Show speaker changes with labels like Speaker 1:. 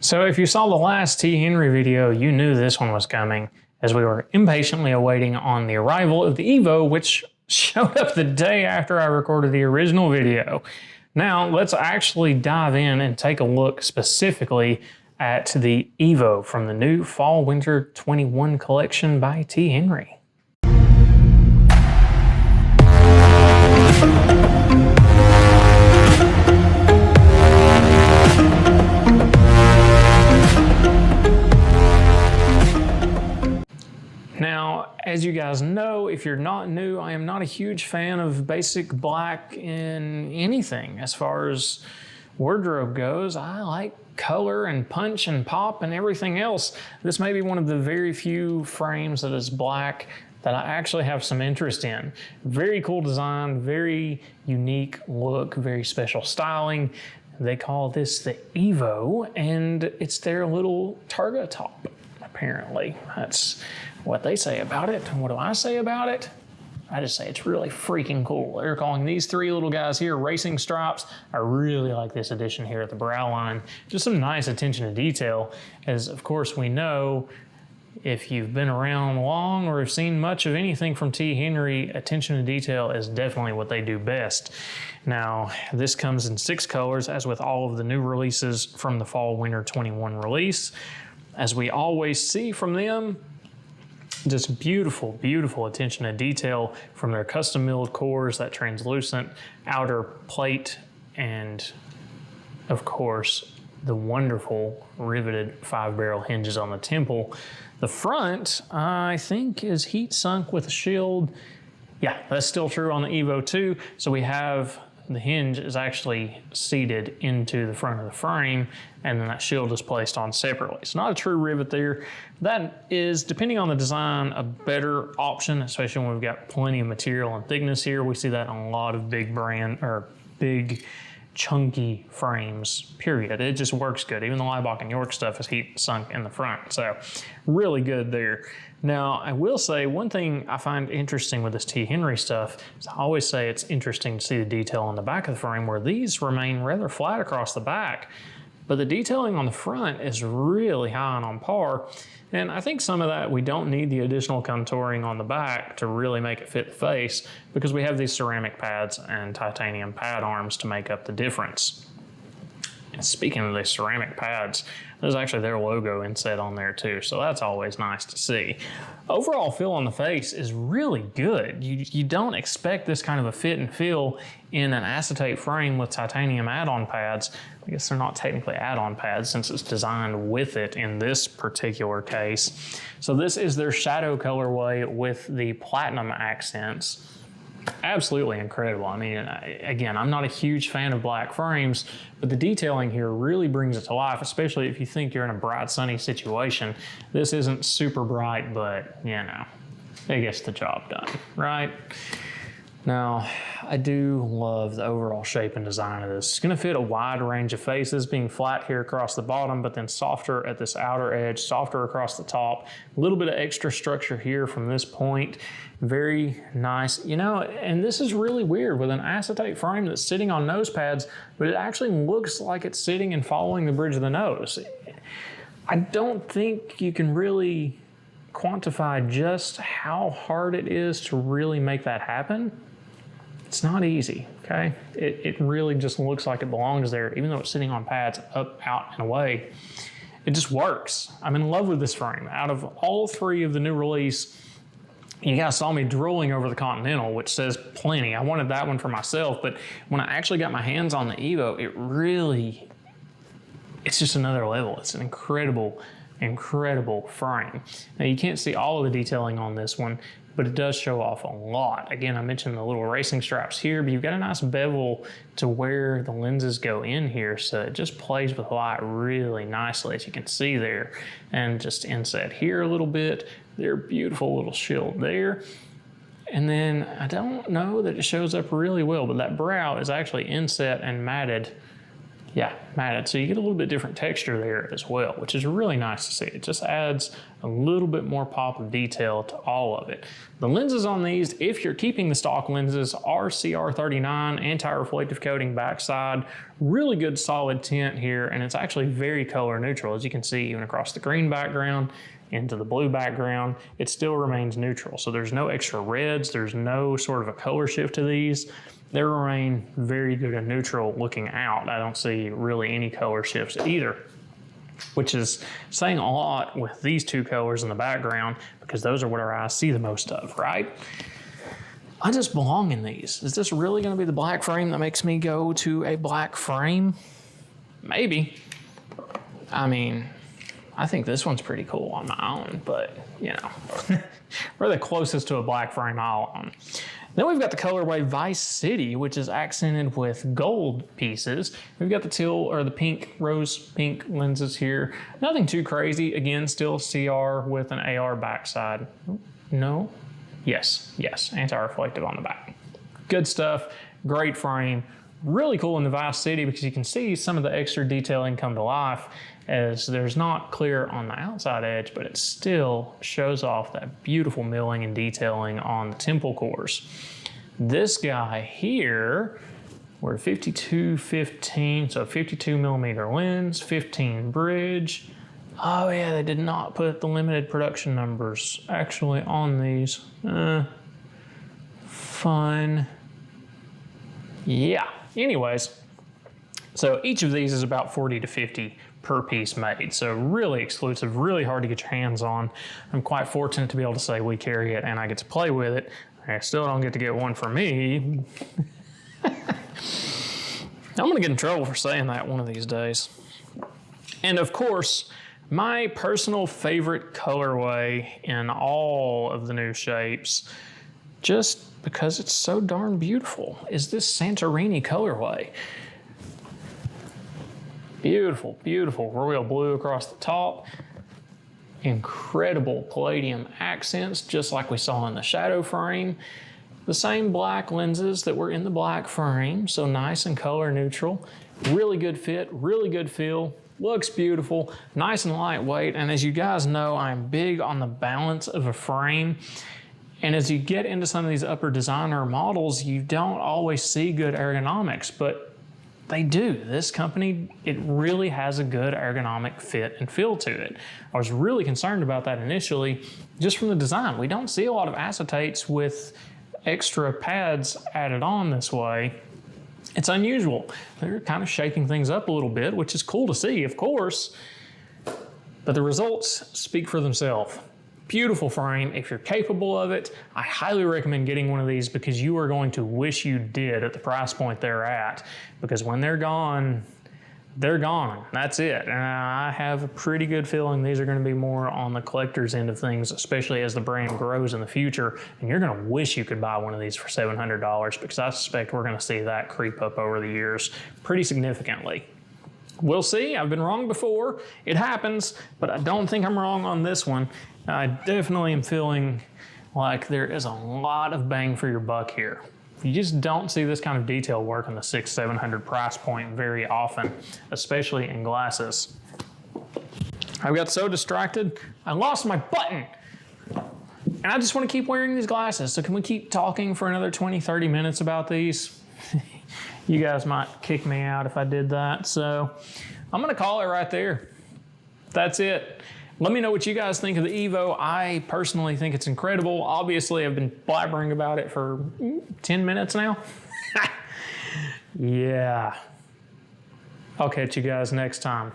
Speaker 1: So if you saw the last T. Henri video, you knew this one was coming, as we were impatiently awaiting on the arrival of the Evo, which showed up the day after I recorded the original video. Now let's actually dive in and take a look specifically at the Evo from the new Fall Winter 21 collection by T. Henri. Now, as you guys know, if you're not new, I am not a huge fan of basic black in anything as far as wardrobe goes. I like color and punch and pop and everything else. This may be one of the very few frames that is black that I actually have some interest in. Very cool design, very unique look, very special styling. They call this the Evo, and it's their little Targa top, apparently. That's what they say about it. And what do I say about it? I just say it's really freaking cool. They're calling these three little guys here racing stripes. I really like this addition here at the brow line. Just some nice attention to detail, as of course we know, if you've been around long or have seen much of anything from T. Henri, attention to detail is definitely what they do best. Now, this comes in 6 colors, as with all of the new releases from the Fall Winter 21 release. As we always see from them, just beautiful, beautiful attention to detail from their custom milled cores, that translucent outer plate, and of course, the wonderful riveted 5-barrel hinges on the temple. The front, I think, is heat sunk with a shield. Yeah, that's still true on the Evo too. So we have the hinge is actually seated into the front of the frame, and then that shield is placed on separately. It's not a true rivet there. That is, depending on the design, a better option, especially when we've got plenty of material and thickness here. We see that on a lot of big chunky frames, period. It just works good. Even the Leibach and York stuff is heat sunk in the front. So really good there. Now, I will say one thing I find interesting with this T. Henri stuff is I always say it's interesting to see the detail on the back of the frame, where these remain rather flat across the back, but the detailing on the front is really high and on par. And I think some of that, we don't need the additional contouring on the back to really make it fit the face, because we have these ceramic pads and titanium pad arms to make up the difference. And speaking of these ceramic pads, there's actually their logo inset on there too, so that's always nice to see. Overall feel on the face is really good. You don't expect this kind of a fit and feel in an acetate frame with titanium add-on pads. I guess they're not technically add-on pads since it's designed with it in this particular case. So this is their shadow colorway with the platinum accents. Absolutely incredible. I mean, again, I'm not a huge fan of black frames, but the detailing here really brings it to life, especially if you think you're in a bright, sunny situation. This isn't super bright, but, you know, it gets the job done, right? Now, I do love the overall shape and design of this. It's going to fit a wide range of faces, being flat here across the bottom, but then softer at this outer edge, softer across the top. A little bit of extra structure here from this point. Very nice. You know, and this is really weird with an acetate frame that's sitting on nose pads, but it actually looks like it's sitting and following the bridge of the nose. I don't think you can really quantify just how hard it is to really make that happen. It's not easy, okay? It really just looks like it belongs there, even though it's sitting on pads up, out, and away. It just works. I'm in love with this frame. Out of all 3 of the new release, you guys saw me drooling over the Continental, which says plenty. I wanted that one for myself, but when I actually got my hands on the Evo, it's just another level. It's an incredible, incredible frame. Now you can't see all of the detailing on this one, but it does show off a lot. Again, I mentioned the little racing straps here, but you've got a nice bevel to where the lenses go in here, so it just plays with light really nicely, as you can see there. And just inset here a little bit, their beautiful little shield there. And then I don't know that it shows up really well, but that brow is actually inset and matted Yeah, matted. So you get a little bit different texture there as well, which is really nice to see. It just adds a little bit more pop of detail to all of it. The lenses on these, if you're keeping the stock lenses, are CR39 anti-reflective coating backside. Really good solid tint here, and it's actually very color neutral. As you can see, even across the green background into the blue background, it still remains neutral. So there's no extra reds, there's no sort of a color shift to these. They remain very good and neutral looking out. I don't see really any color shifts either, which is saying a lot with these two colors in the background because those are what our eyes see the most of, right? I just belong in these. Is this really gonna be the black frame that makes me go to a black frame? Maybe. I mean, I think this one's pretty cool on my own, but you know, we're the closest to a black frame I'll own. Then we've got the colorway Vice City, which is accented with gold pieces. We've got the teal or the pink, rose pink lenses here. Nothing too crazy. Again, still CR with an AR backside. No? Yes, anti-reflective on the back. Good stuff, great frame. Really cool in the Vice City because you can see some of the extra detailing come to life as there's not clear on the outside edge, but it still shows off that beautiful milling and detailing on the temple cores. This guy here, we're 52-15, so 52 millimeter lens, 15 bridge. Oh yeah, they did not put the limited production numbers actually on these. Fun. Yeah, anyways, so each of these is about 40 to 50 per piece made. So really exclusive, really hard to get your hands on. I'm quite fortunate to be able to say we carry it and I get to play with it. I still don't get to get one for me. I'm gonna get in trouble for saying that one of these days. And of course, my personal favorite colorway in all of the new shapes, just because it's so darn beautiful, is this Santorini colorway. Beautiful, beautiful royal blue across the top. Incredible palladium accents, just like we saw in the shadow frame. The same black lenses that were in the black frame, so nice and color neutral. Really good fit, really good feel. Looks beautiful, nice and lightweight. And as you guys know, I'm big on the balance of a frame. And as you get into some of these upper designer models, you don't always see good ergonomics, but they do. This company, it really has a good ergonomic fit and feel to it. I was really concerned about that initially, just from the design. We don't see a lot of acetates with extra pads added on this way. It's unusual. They're kind of shaking things up a little bit, which is cool to see, of course, but the results speak for themselves. Beautiful frame. If you're capable of it, I highly recommend getting one of these because you are going to wish you did at the price point they're at, because when they're gone, they're gone. That's it. And I have a pretty good feeling these are going to be more on the collector's end of things, especially as the brand grows in the future. And you're going to wish you could buy one of these for $700 because I suspect we're going to see that creep up over the years pretty significantly. We'll see. I've been wrong before. It happens, but I don't think I'm wrong on this one. I definitely am feeling like there is a lot of bang for your buck here. You just don't see this kind of detail work in the $600-700 price point very often, especially in glasses. I got so distracted, I lost my button. And I just want to keep wearing these glasses. So can we keep talking for another 20-30 minutes about these? You guys might kick me out if I did that. So I'm gonna call it right there. That's it. Let me know what you guys think of the Evo. I personally think it's incredible. Obviously, I've been blabbering about it for 10 minutes now. Yeah. I'll catch you guys next time.